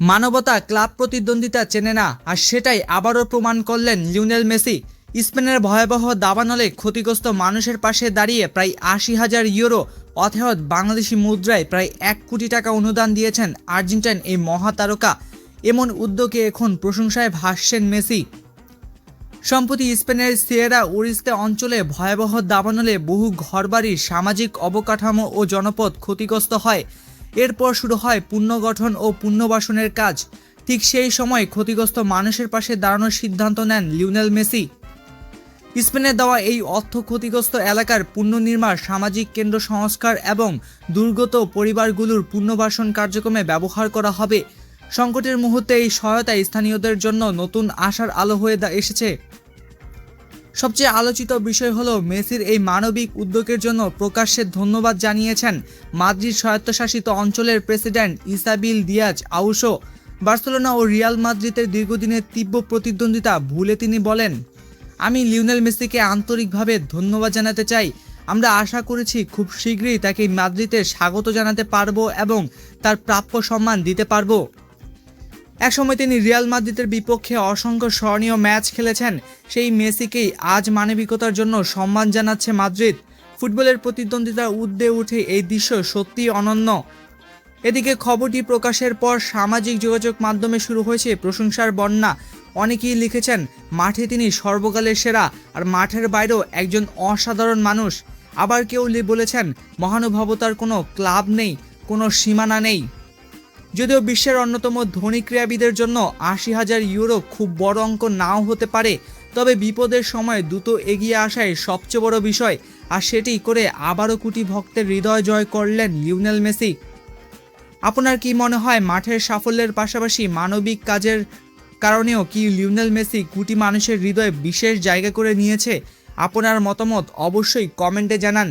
মানবতা ক্লাব প্রতিদ্বন্দ্বিতা চেনে না, আর সেটাই আবারও প্রমাণ করলেন লিওনেল মেসি। স্পেনের ভয়াবহ দাবানলে ক্ষতিগ্রস্ত মানুষের পাশে দাঁড়িয়ে প্রায় ৮০,০০০ ইউরো অর্থাৎ বাংলাদেশি মুদ্রায় প্রায় ১ কোটি টাকা অনুদান দিয়েছেন আর্জেন্টাইন এই মহাতারকা। এমন উদ্যোগে এখন প্রশংসায় ভাসছেন মেসি। সম্প্রতি স্পেনের সিয়েরা ওরিস্তে অঞ্চলে ভয়াবহ দাবানলে বহু ঘরবাড়ি, সামাজিক অবকাঠামো ও জনপদ ক্ষতিগ্রস্ত হয়। এরপর শুরু হয় পুনর্গঠন ও পুনর্বাসনের কাজ। ঠিক সেই সময় ক্ষতিগ্রস্ত মানুষের পাশে দাঁড়ানোর সিদ্ধান্ত নেন লিওনেল মেসি। স্পেনের দেওয়া এই অর্থ ক্ষতিগ্রস্ত এলাকার পুনর্নির্মাণ, সামাজিক কেন্দ্র সংস্কার এবং দুর্গত পরিবারগুলোর পুনর্বাসন কার্যক্রমে ব্যবহার করা হবে। সংকটের মুহূর্তে এই সহায়তা স্থানীয়দের জন্য নতুন আশার আলো হয়ে এসেছে। সবচেয়ে আলোচিত বিষয় হলো মেসির এই মানবিক উদ্যোগের জন্য প্রকাশ্যে ধন্যবাদ জানিয়েছেন মাদ্রিদ স্বায়ত্তশাসিত অঞ্চলের প্রেসিডেন্ট ইসাবিল দিয়াজ আউসো। বার্সেলোনা ও রিয়াল মাদ্রিদের দীর্ঘদিনের তীব্র প্রতিদ্বন্দ্বিতা ভুলে তিনি বলেন, আমি লিওনেল মেসিকে আন্তরিকভাবে ধন্যবাদ জানাতে চাই। আমরা আশা করেছি খুব শীঘ্রই তাকে মাদ্রিদে স্বাগত জানাতে পারবো এবং তার প্রাপ্য সম্মান দিতে পারবো। একসময় তিনি রিয়াল মাদ্রিদের বিপক্ষে অসংখ্য স্মরণীয় ম্যাচ খেলেছেন। সেই মেসিকেই আজ মানবিকতার জন্য সম্মান জানাচ্ছে মাদ্রিদ। ফুটবলের প্রতিদ্বন্দ্বিতার ঊর্ধ্বে উঠে এই দৃশ্য সত্যিই অনন্য। এদিকে খবরটি প্রকাশের পর সামাজিক যোগাযোগ মাধ্যমে শুরু হয়েছে প্রশংসার বন্যা। অনেকেই লিখেছেন মাঠে তিনি সর্বকালের সেরা, আর মাঠের বাইরেও একজন অসাধারণ মানুষ। আবার কেউ বলেছেন মহানুভবতার কোনো ক্লাব নেই, কোনো সীমানা নেই। যদিও বিশ্বের অন্যতম ধনী ক্রীড়াবিদের জন্য ৮০,০০০ ইউরো খুব বড় অঙ্ক নাও হতে পারে, তবে বিপদের সময় দ্রুত এগিয়ে আসাই সবচেয়ে বড় বিষয়, আর সেটি করে আবারও কোটি ভক্তের হৃদয় জয় করলেন লিওনেল মেসি। আপনার কি মনে হয় মাঠের সাফল্যের পাশাপাশি মানবিক কাজের কারণেও কি লিওনেল মেসি কোটি মানুষের হৃদয়ে বিশেষ জায়গা করে নিয়েছে? আপনার মতামত অবশ্যই কমেন্টে জানান।